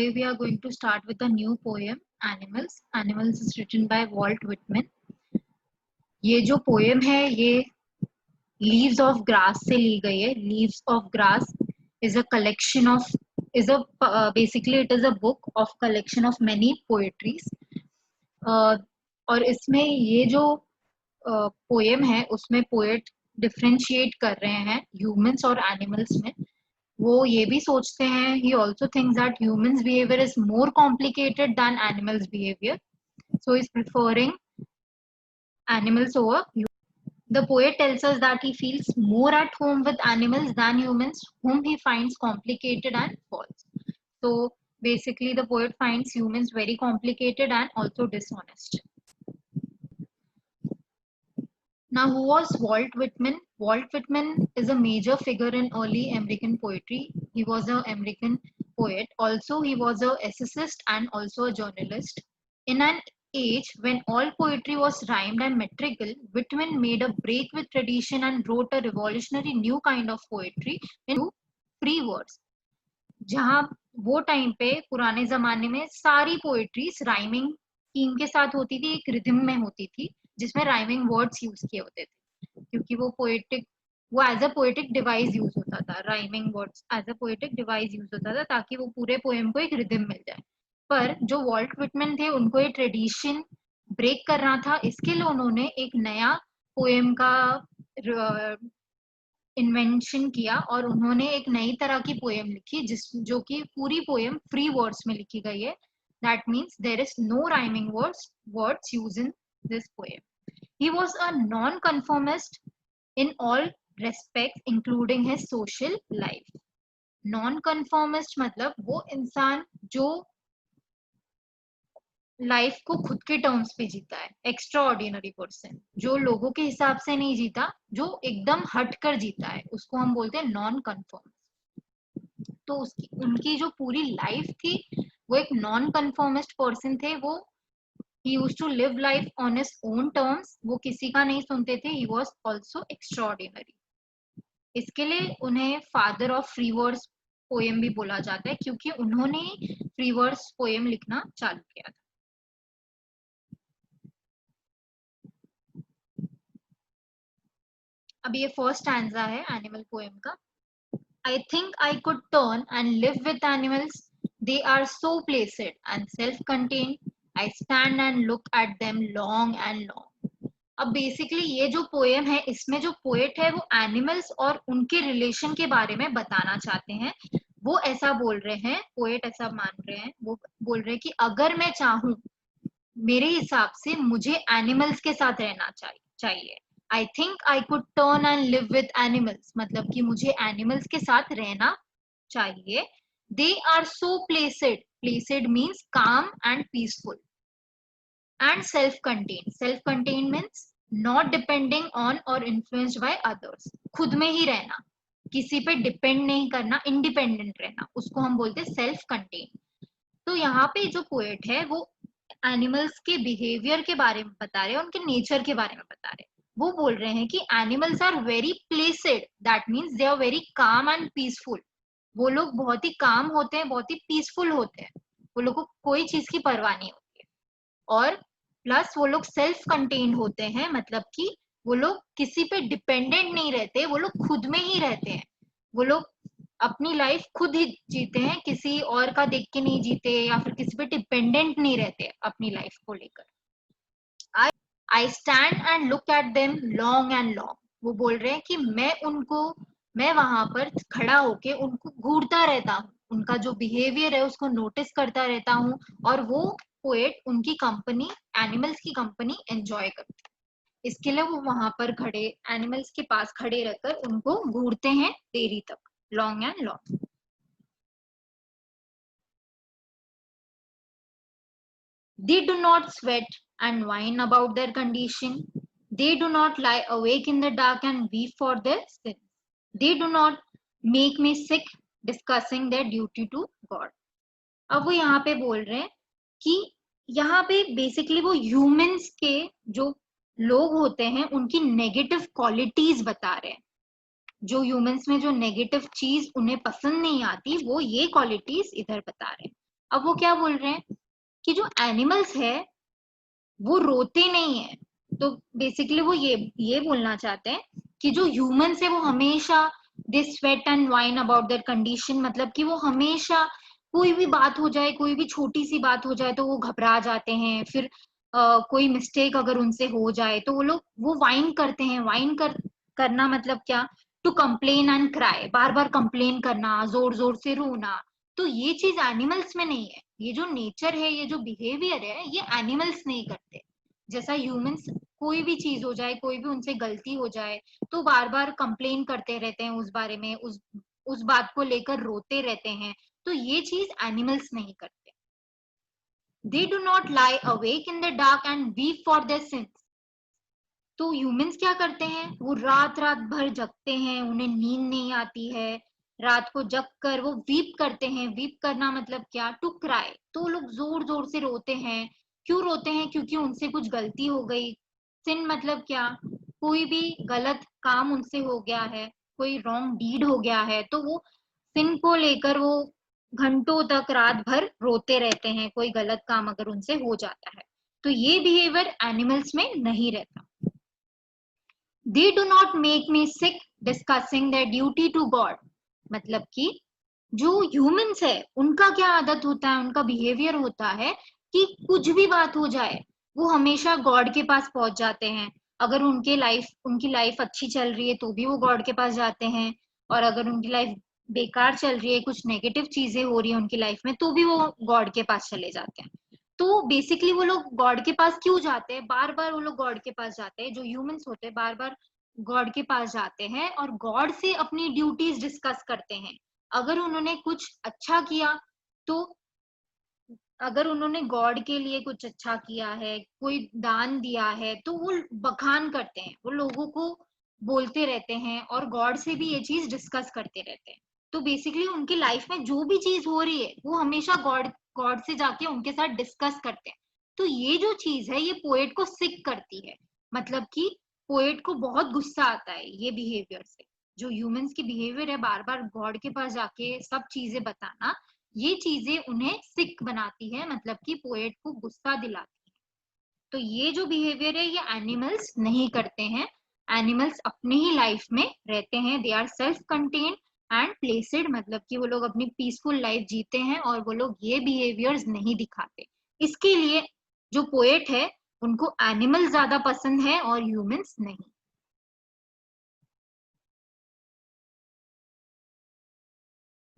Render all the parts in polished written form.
today we are going to start with a new poem, Animals. Animals is written by Walt Whitman. ये जो poem है ये Leaves of Grass से ली गई है. Leaves of Grass is a collection of basically it is a book of collection of many poetries. और इसमें ये जो poem है उसमें poet differentiate कर रहे हैं humans और animals में. वो ये भी सोचते हैं, he also thinks that humans behavior is more complicated than animals behavior, so he's preferring animals over humans. The poet tells us that he feels more at home with animals than humans, whom he finds complicated and false. So basically the poet finds humans very complicated and also dishonest. Now, who was Walt Whitman? Walt Whitman is a major figure in early American poetry. He was an American poet. Also, he was an essayist and also a journalist. In an age when all poetry was rhymed and metrical, Whitman made a break with tradition and wrote a revolutionary new kind of poetry in free words. जहाँ वो time पे पुराने जमाने में सारी poetries rhyming theme के साथ होती थी, एक रिदम में होती थी जिसमें राइमिंग वर्ड्स यूज किए होते थे, क्योंकि वो as a poetic device use होता था. Rhyming words as a poetic device use होता था ताकि वो पूरे पोएम को एक रिदम मिल जाए. पर जो वॉल्ट विटमैन थे उनको ये ट्रेडिशन ब्रेक करना था, इसके लिए उन्होंने एक नया पोएम का इन्वेंशन किया और उन्होंने एक नई तरह की पोएम लिखी जो कि पूरी पोएम फ्री वर्ड्स में लिखी गई है. That means there is no rhyming words use in this poem. He was a non conformist in all respects including his social life. Non conformist मतलब वो इंसान जो लाइफ को खुद के टर्म्स पे जीता है. एक्स्ट्रा ऑर्डिनरी पर्सन जो लोगों के हिसाब से नहीं जीता, जो एकदम हट कर जीता है, उसको हम बोलते हैं नॉन कन्फॉर्मिस्ट. तो उनकी जो पूरी लाइफ थी वो एक नॉन कन्फॉर्मिस्ट पर्सन थे. वो he used to live life on his own terms. वो किसी का नहीं सुनते थे. he was also extraordinary. इसके लिए उन्हें father of free words poem भी बोला जाता है क्योंकि उन्होंने फ्री वर्ड्स पोएम लिखना चालू किया था. अब ये फर्स्ट स्टैंजा है एनिमल पोएम का. I think I could turn and live with animals. They are so placid and self-contained. I stand and look at them long and long. अब basically ये जो पोएम है इसमें जो पोएट है वो एनिमल्स और उनके रिलेशन के बारे में बताना चाहते हैं. वो ऐसा बोल रहे हैं, पोएट ऐसा मान रहे हैं, वो बोल रहे हैं कि अगर मैं चाहूं, मेरे हिसाब से मुझे एनिमल्स के साथ रहना चाहिए. I think I could turn and live with animals. मतलब कि मुझे एनिमल्स के साथ रहना चाहिए. They are so placid. Placid means calm and peaceful. And self-contained. Self-contained means not depending on or influenced by others. खुद में ही रहना, किसी पे डिपेंड नहीं करना, इंडिपेंडेंट रहना, उसको हम बोलते हैं सेल्फ-कंटेन्ड. तो यहाँ पे जो पोएट है वो एनिमल्स के बिहेवियर के बारे में बता रहे हैं, उनके नेचर के बारे में बता रहे हैं. वो बोल रहे हैं कि animals are very placid. That means they are very calm and peaceful. वो लोग बहुत ही काम होते हैं, बहुत ही पीसफुल होते हैं. वो लोग को कोई चीज की परवाह नहीं होती है. और प्लस वो लोग सेल्फ कंटेन्ड होते हैं, मतलब कि वो लोग किसी पे डिपेंडेंट नहीं रहते, वो लोग खुद में ही रहते हैं. वो लोग अपनी लाइफ खुद ही जीते हैं, किसी और का देख के नहीं जीते या फिर किसी पे डिपेंडेंट नहीं रहते अपनी लाइफ को लेकर. I stand and look at them long and long. वो बोल रहे हैं कि मैं वहां पर खड़ा होके उनको घूरता रहता हूँ, उनका जो बिहेवियर है उसको नोटिस करता रहता हूँ. और वो पोएट उनकी कंपनी, एनिमल्स की कंपनी एंजॉय करते हैं. इसके लिए वो वहां पर खड़े, एनिमल्स के पास खड़े रहकर उनको घूरते हैं देरी तक, long and long. They do not sweat and whine about their condition. They do not lie awake in the dark and weep for their sins. They do not make me sick discussing their duty to God. अब वो यहाँ पे बोल रहे हैं कि यहाँ पे बेसिकली वो ह्यूमंस के जो लोग होते हैं उनकी नेगेटिव क्वालिटीज बता रहे हैं. जो ह्यूमंस में जो नेगेटिव चीज उन्हें पसंद नहीं आती, वो ये क्वालिटीज इधर बता रहे हैं. अब वो क्या बोल रहे हैं कि जो एनिमल्स है वो रोते नहीं है। तो बेसिकली वो ये बोलना चाहते हैं कि जो ह्यूमंस है वो हमेशा they sweat and whine about their condition, मतलब कि वो हमेशा कोई भी बात हो जाए, कोई भी छोटी सी बात हो जाए तो वो घबरा जाते हैं। फिर कोई मिस्टेक अगर उनसे हो जाए तो वो लोग वो वाइन करते हैं। करना मतलब क्या? टू कंप्लेन एंड क्राई, बार बार कंप्लेन करना, जोर जोर से रोना। तो ये चीज एनिमल्स में नहीं है। ये जो नेचर है, ये जो बिहेवियर है, ये एनिमल्स नहीं करते। जैसा ह्यूमंस कोई भी चीज हो जाए, कोई भी उनसे गलती हो जाए तो बार बार कंप्लेन करते रहते हैं उस बारे में, उस बात को लेकर रोते रहते हैं। तो ये चीज एनिमल्स नहीं करते। दे do not lie awake in the dark and weep for their since. तो ह्यूमंस क्या करते हैं? वो रात रात भर जगते हैं, उन्हें नींद नहीं आती है। रात को जग कर वो वीप करते हैं। वीप करना मतलब क्या? To cry. तो वो लोग जोर जोर से रोते हैं। क्यों रोते हैं? क्योंकि उनसे कुछ गलती हो गई। सिन मतलब क्या? कोई भी गलत काम उनसे हो गया है, कोई रॉन्ग डीड हो गया है, तो वो सिन को लेकर वो घंटों तक रात भर रोते रहते हैं, कोई गलत काम अगर उनसे हो जाता है। तो ये बिहेवियर एनिमल्स में नहीं रहता। They do not make me sick discussing their duty to God. मतलब कि जो ह्यूमंस है उनका क्या आदत होता है, उनका बिहेवियर होता है कि कुछ भी बात हो जाए वो हमेशा गॉड के पास पहुंच जाते हैं। अगर उनकी लाइफ अच्छी चल रही है तो भी वो गॉड के पास जाते हैं, और अगर उनकी लाइफ बेकार चल रही है, कुछ नेगेटिव चीजें हो रही है उनकी लाइफ में, तो भी वो गॉड के पास चले जाते हैं। तो बेसिकली वो लोग गॉड के पास क्यों जाते हैं? बार बार वो लोग गॉड के पास जाते हैं, जो ह्यूमंस होते हैं बार बार गॉड के पास जाते हैं और गॉड से अपनी ड्यूटीज डिस्कस करते हैं। अगर उन्होंने कुछ अच्छा किया तो, अगर उन्होंने गॉड के लिए कुछ अच्छा किया है, कोई दान दिया है, तो वो बखान करते हैं, वो लोगों को बोलते रहते हैं और गॉड से भी ये चीज डिस्कस करते रहते हैं। तो बेसिकली उनकी लाइफ में जो भी चीज हो रही है वो हमेशा गॉड गॉड से जाके उनके साथ डिस्कस करते हैं। तो ये जो चीज है ये पोएट को सिक करती है। मतलब कि पोएट को बहुत गुस्सा आता है ये बिहेवियर से। जो ह्यूमंस की बिहेवियर है बार बार गॉड के पास जाके सब चीजें बताना, ये चीजें उन्हें सिक बनाती है, मतलब कि पोएट को गुस्सा दिलाती है। तो ये जो बिहेवियर है ये एनिमल्स नहीं करते हैं। एनिमल्स अपने ही लाइफ में रहते हैं। They are self contained and placid, मतलब कि वो लोग अपनी पीसफुल लाइफ जीते हैं और वो लोग ये बिहेवियर्स नहीं दिखाते। इसके लिए जो पोएट है उनको एनिमल ज्यादा पसंद है और ह्यूमंस नहीं।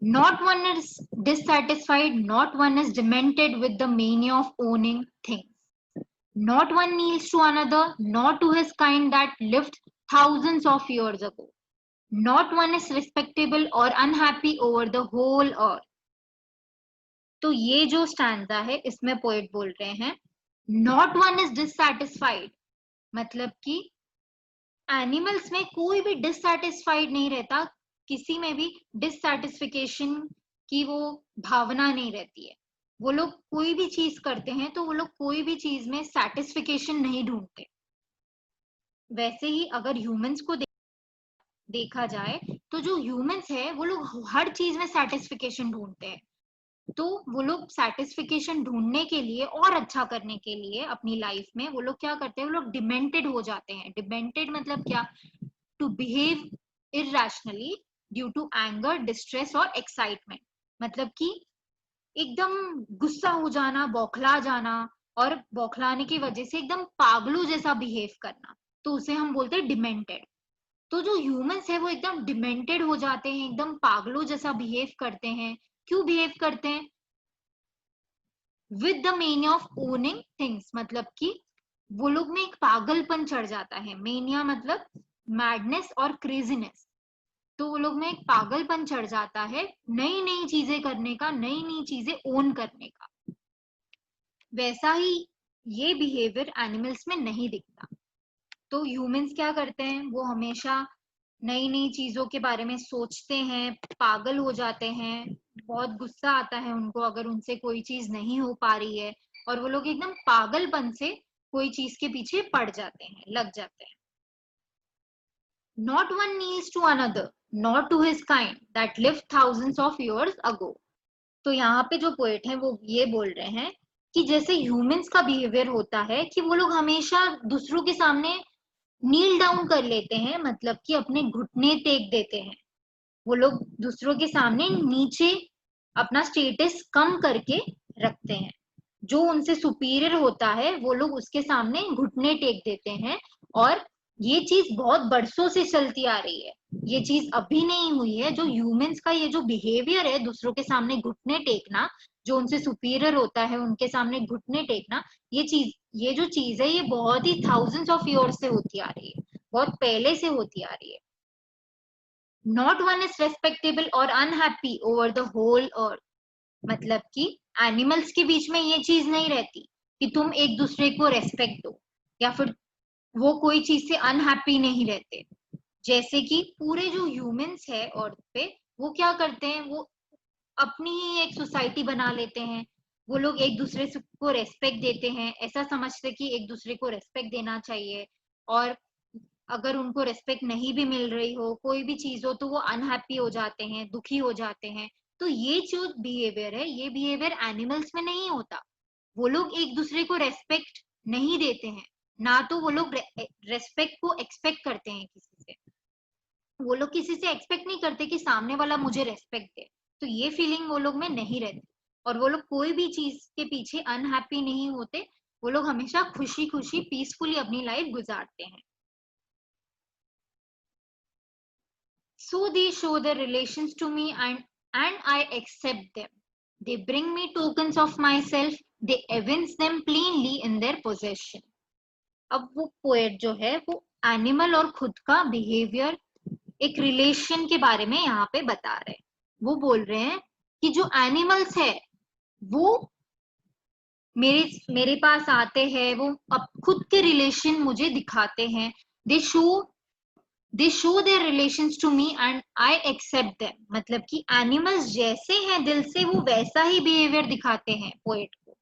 Not one is dissatisfied, not one is demented with the mania of owning things. Not one kneels to another, not to his kind that lived thousands of years ago. Not one is respectable or unhappy over the whole earth. तो ये जो stanza है इसमें poet बोल रहे हैं not one is dissatisfied, मतलब कि एनिमल्स में कोई भी डिससैटिस्फाइड नहीं रहता, किसी में भी डिससैटिस्फिकेशन की वो भावना नहीं रहती है। वो लोग कोई भी चीज करते हैं तो वो लोग कोई भी चीज में सैटिस्फिकेशन नहीं ढूंढते। वैसे ही अगर ह्यूमंस को देखा जाए तो जो ह्यूमंस है वो लोग हर चीज में सैटिस्फिकेशन ढूंढते हैं। तो वो लोग सैटिस्फिकेशन ढूंढने के लिए और अच्छा करने के लिए अपनी लाइफ में वो लोग क्या करते हैं? वो लोग डिमेंटेड हो जाते हैं। डिमेंटेड मतलब क्या? To behave irrationally due to anger, distress और एक्साइटमेंट। मतलब कि एकदम गुस्सा हो जाना, बौखला जाना, और बौखलाने की वजह से एकदम पागलों जैसा बिहेव करना, तो उसे हम बोलते हैं डिमेंटेड। तो जो ह्यूमंस है वो एकदम डिमेंटेड हो जाते हैं, एकदम पागलों जैसा बिहेव करते हैं। क्यों बिहेव करते हैं? With the mania of owning things, मतलब कि वो लोग में एक पागलपन चढ़ जाता है। मेनिया मतलब मैडनेस और क्रेजीनेस। तो वो लोग में एक पागलपन चढ़ जाता है नई नई चीजें करने का, नई नई चीजें ओन करने का। वैसा ही ये बिहेवियर एनिमल्स में नहीं दिखता। तो ह्यूमंस क्या करते हैं? वो हमेशा नई नई चीजों के बारे में सोचते हैं, पागल हो जाते हैं, बहुत गुस्सा आता है उनको अगर उनसे कोई चीज नहीं हो पा रही है, और वो लोग एकदम पागलपन से कोई चीज के पीछे पड़ जाते हैं, लग जाते हैं। Not one kneels to another, nor to his kind that lived thousands of years ago. तो यहाँ पे जो पोएट है वो ये बोल रहे हैं कि जैसे ह्यूमंस का बिहेवियर होता है कि वो लोग हमेशा दूसरों के सामने नील डाउन कर लेते हैं, मतलब कि अपने घुटने टेक देते हैं। वो लोग दूसरों के सामने नीचे अपना स्टेटस कम करके रखते हैं। जो उनसे सुपीरियर होता है वो लोग उसके सामने घुटने टेक देते हैं। और ये चीज बहुत बरसों से चलती आ रही है, ये चीज अभी नहीं हुई है। जो ह्यूमंस का ये जो बिहेवियर है दूसरों के सामने घुटने टेकना, जो उनसे सुपीरियर होता है उनके सामने घुटने टेकना, ये जो चीज है ये बहुत ही थाउजेंड्स ऑफ ईयर्स से होती आ रही है, बहुत पहले से होती आ रही है। Not one is respectable or unhappy over the whole earth. मतलब कि एनिमल्स के बीच में ये चीज नहीं रहती कि तुम एक दूसरे को रेस्पेक्ट दो, या फिर वो कोई चीज से अनहैप्पी नहीं रहते। जैसे कि पूरे जो ह्यूमंस है अर्थ पे, वो क्या करते हैं, वो अपनी ही एक सोसाइटी बना लेते हैं। वो लोग एक दूसरे को रेस्पेक्ट देते हैं, ऐसा समझते कि एक दूसरे को रेस्पेक्ट देना चाहिए। और अगर उनको रेस्पेक्ट नहीं भी मिल रही हो, कोई भी चीज हो, तो वो अनहैप्पी हो जाते हैं, दुखी हो जाते हैं। तो ये जो बिहेवियर है, ये बिहेवियर एनिमल्स में नहीं होता। वो लोग एक दूसरे को रेस्पेक्ट नहीं देते हैं, ना तो वो लोग रेस्पेक्ट को एक्सपेक्ट करते हैं किसी से। वो लोग किसी से एक्सपेक्ट नहीं करते कि सामने वाला मुझे रेस्पेक्ट दे। तो ये फीलिंग वो लोग में नहीं रहती। और वो लोग कोई भी चीज के पीछे अनहैप्पी नहीं होते। वो लोग हमेशा खुशी खुशी पीसफुली अपनी लाइफ गुजारते हैं। So they show their relations to me, and I accept them. They bring me tokens of myself. They evince them plainly in their possession. अब वो पोएट जो है वो एनिमल और खुद का बिहेवियर, एक रिलेशन के बारे में यहाँ पे बता रहे हैं। वो बोल रहे हैं कि जो एनिमल्स है वो मेरे पास आते हैं, वो अब खुद के रिलेशन मुझे दिखाते हैं। They show their relations to me and I accept them. मतलब कि एनिमल्स जैसे हैं दिल से, वो वैसा ही बिहेवियर दिखाते हैं पोएट को।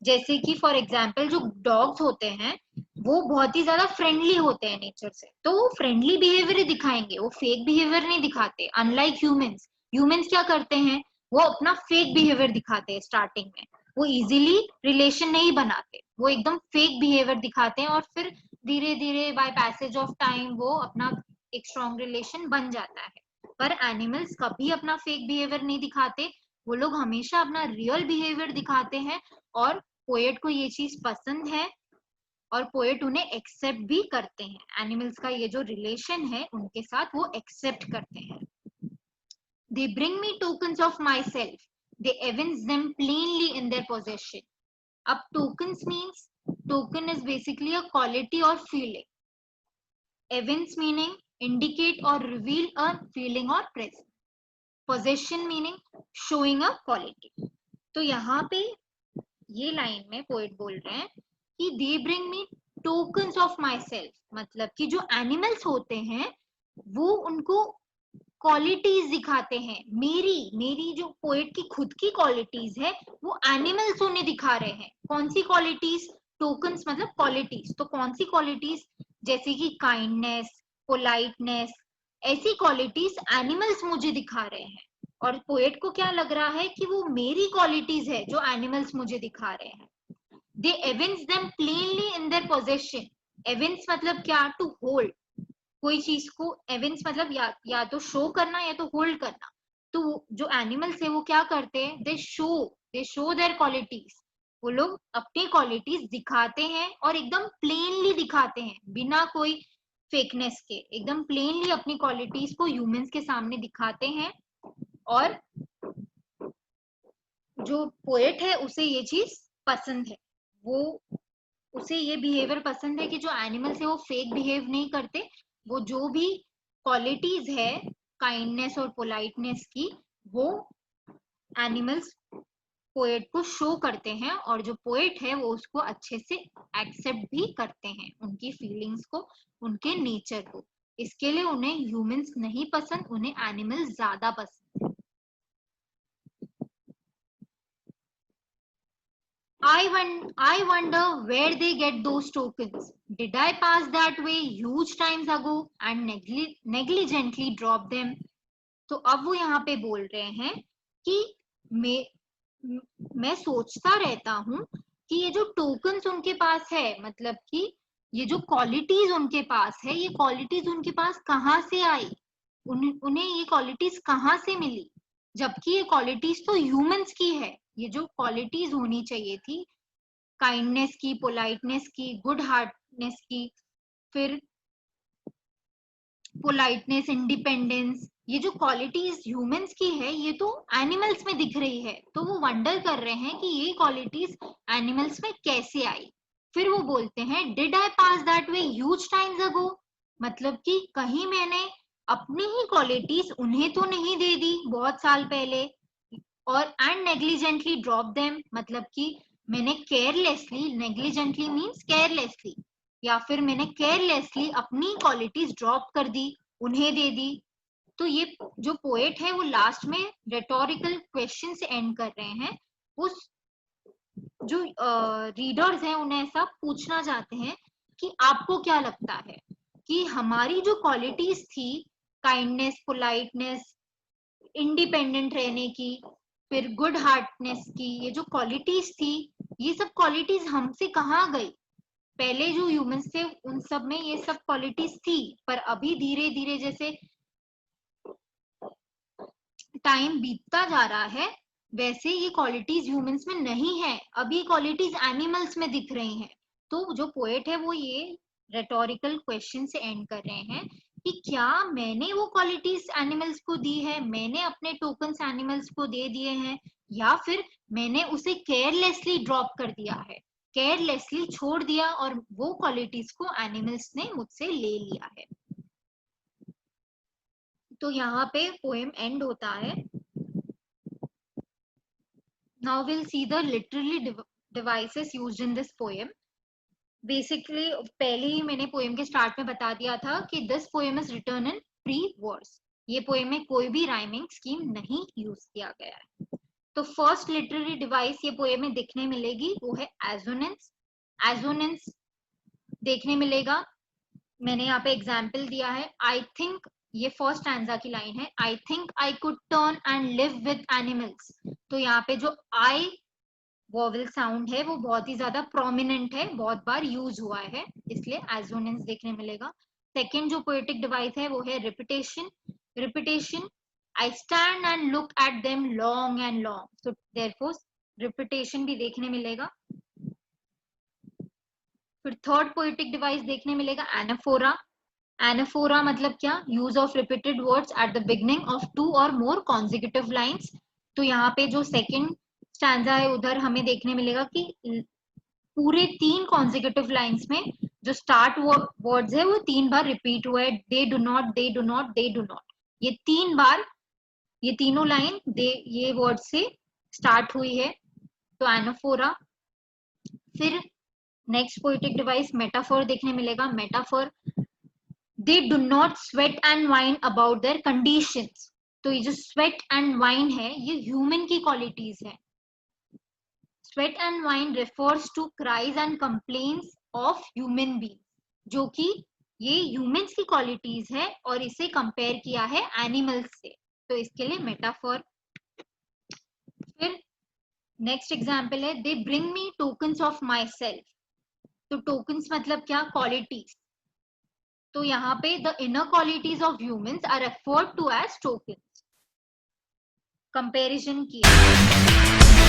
जैसे कि फॉर एग्जाम्पल जो डॉग्स होते हैं वो बहुत ही ज्यादा फ्रेंडली होते हैं नेचर से, तो वो फ्रेंडली बिहेवियर ही दिखाएंगे, वो फेक बिहेवियर नहीं दिखाते। अनलाइक ह्यूमंस, ह्यूमंस क्या करते हैं, वो अपना फेक बिहेवियर दिखाते हैं स्टार्टिंग में। वो इजीली रिलेशन नहीं बनाते, वो एकदम फेक बिहेवियर दिखाते हैं, और फिर धीरे धीरे बाय पैसेज ऑफ टाइम वो अपना एक स्ट्रॉन्ग रिलेशन बन जाता है। पर एनिमल्स कभी अपना फेक बिहेवियर नहीं दिखाते, वो लोग हमेशा अपना रियल बिहेवियर दिखाते हैं। और पोएट को ये चीज पसंद है, और पोएट उन्हें एक्सेप्ट भी करते हैं। एनिमल्स का ये जो रिलेशन है उनके साथ वो एक्सेप्ट करते हैं। They bring me tokens of myself. They evince them plainly in their possession. अब tokens means, token is basically a quality or feeling. Evince meaning indicate or reveal a feeling or presence. Possession meaning showing a quality. तो यहाँ पे ये line में poet बोल रहे हैं कि दे ब्रिंग मी टोकन्स ऑफ माई सेल्फ। मतलब कि जो एनिमल्स होते हैं वो उनको क्वालिटीज दिखाते हैं। मेरी जो पोएट की खुद की क्वालिटीज है वो एनिमल्स उन्हें दिखा रहे हैं। कौन सी क्वालिटीज, टोकन्स मतलब क्वालिटीज, तो कौन सी क्वालिटीज, जैसे कि काइंडनेस, पोलाइटनेस, ऐसी क्वालिटीज एनिमल्स मुझे दिखा रहे हैं। और पोएट को क्या लग रहा है कि वो मेरी क्वालिटीज है जो एनिमल्स मुझे दिखा रहे हैं। They evince them plainly in their possession. Evince मतलब क्या, टू होल्ड। कोई चीज को एविंस मतलब या तो शो करना या तो होल्ड करना। तो जो एनिमल्स है वो क्या करते हैं, दे शो देयर क्वालिटीज। वो लोग अपनी क्वालिटीज दिखाते हैं और एकदम प्लेनली दिखाते हैं, बिना कोई फेकनेस के, एकदम प्लेनली अपनी क्वालिटीज को ह्यूमंस के सामने दिखाते हैं। और जो पोएट है उसे ये चीज पसंद है, वो उसे ये बिहेवियर पसंद है कि जो एनिमल्स है वो फेक बिहेव नहीं करते। वो जो भी क्वालिटीज है काइंडनेस और पोलाइटनेस की, वो एनिमल्स पोएट को शो करते हैं, और जो पोएट है वो उसको अच्छे से एक्सेप्ट भी करते हैं, उनकी फीलिंग्स को, उनके नेचर को। इसके लिए उन्हें ह्यूमंस नहीं पसंद, उन्हें एनिमल्स ज्यादा पसंद। I wonder where they get those tokens. Did I pass that way huge times ago and negligently drop them? तो अब वो यहाँ पे बोल रहे हैं कि मैं सोचता रहता हूँ कि ये जो टोकन्स उनके पास है, मतलब कि ये जो क्वालिटीज उनके पास है, ये क्वालिटीज उनके पास कहाँ से आई, उन्हें ये क्वालिटीज कहाँ से मिली, जबकि ये क्वालिटीज तो ह्यूमंस की है। ये जो क्वालिटीज होनी चाहिए थी, काइंडनेस की, पोलाइटनेस की, गुड हार्टनेस की, फिर पोलाइटनेस, इंडिपेंडेंस, ये जो क्वालिटीज ह्यूमंस की है ये तो एनिमल्स में दिख रही है। तो वो वंडर कर रहे हैं कि ये क्वालिटीज एनिमल्स में कैसे आई। फिर वो बोलते हैं did I pass that way huge times ago, मतलब कि कहीं मैंने अपनी ही क्वालिटीज उन्हें तो नहीं दे दी बहुत साल पहले, और एंड नेग्लिजेंटली ड्रॉप देम, मतलब कि मैंने केयरलेसली, नेग्लिजेंटली मीन्स केयरलेसली, या फिर मैंने केयरलेसली अपनी क्वालिटीज ड्रॉप कर दी, उन्हें दे दी। तो ये जो पोएट है वो लास्ट में रेटोरिकल क्वेश्चन से एंड कर रहे हैं। उस जो रीडर्स हैं उन्हें ऐसा पूछना चाहते हैं कि आपको क्या लगता है कि हमारी जो क्वालिटीज थी, काइंडनेस, पोलाइटनेस, इंडिपेंडेंट रहने की, फिर गुड हार्टनेस की, ये जो क्वालिटीज थी, ये सब क्वालिटीज हमसे कहाँ गई। पहले जो ह्यूमंस थे उन सब में ये सब क्वालिटीज थी, पर अभी धीरे धीरे जैसे टाइम बीतता जा रहा है वैसे ये क्वालिटीज ह्यूमंस में नहीं है, अभी क्वालिटीज एनिमल्स में दिख रही हैं। तो जो पोएट है वो ये रेटोरिकल क्वेश्चन से एंड कर रहे हैं कि क्या मैंने वो क्वालिटीज एनिमल्स को दी है, मैंने अपने टोकन्स एनिमल्स को दे दिए हैं, या फिर मैंने उसे केयरलेसली ड्रॉप कर दिया है, केयरलेसली छोड़ दिया और वो क्वालिटीज को एनिमल्स ने मुझसे ले लिया है। तो यहाँ पे पोएम एंड होता है। Now we'll see the literary devices used in this poem. Basically, पहले ही मैंने पोएम के स्टार्ट में बता दिया था कि this poem is written in free verse. ये पोएम में कोई भी राइमिंग स्कीम नहीं यूज किया गया है। तो फर्स्ट लिटरेरी डिवाइस ये पोएम में दिखने मिलेगी वो है एजोनेंस। एजोनेंस देखने मिलेगा, मैंने यहाँ पे एग्जाम्पल दिया है। आई थिंक, ये फर्स्ट स्टैंजा की लाइन है, I think I could turn and live with animals. तो यहाँ पे जो आई वोवेल साउंड है वो बहुत ही ज्यादा प्रोमिनेंट है, बहुत बार यूज हुआ है, इसलिए एजोनेंस देखने मिलेगा। सेकेंड जो पोएटिक डिवाइस है वो है repetition. Repetition, I stand and look at them long and long, so therefore repetition भी देखने मिलेगा। फिर थर्ड पोएटिक डिवाइस देखने मिलेगा एनाफोरा। एनाफोरा मतलब क्या, use of repeated words at the beginning of two or more consecutive lines. तो यहाँ पे जो सेकेंड स्टैंजा है उधर हमें देखने मिलेगा कि पूरे 3 कॉन्जिक्यूटिव लाइन्स में जो स्टार्ट वर्ड्स है वो 3 बार रिपीट हुआ है, दे do not, they do not, they do not. ये 3 बार, ये तीनों लाइन ये वर्ड से स्टार्ट हुई है, तो एनाफोरा। फिर नेक्स्ट पोएटिक डिवाइस मेटाफोर देखने मिलेगा। Metaphor, they do not sweat and whine about there conditions. तो ये जो स्वेट एंड वाइन है ये ह्यूमन की क्वालिटीज है। Sweat and whine refers to cries and complaints of human being, जो कि ये ह्यूमंस की क्वालिटीज है और इसे कंपेयर किया है एनिमल्स से, तो इसके लिए मेटाफोर। फिर नेक्स्ट एग्जाम्पल है दे ब्रिंग मी टोकन्स ऑफ माई सेल्फ। तो टोकन्स मतलब क्या, क्वालिटीज। तो यहाँ पे the inner qualities of humans are referred to as tokens. Comparison किया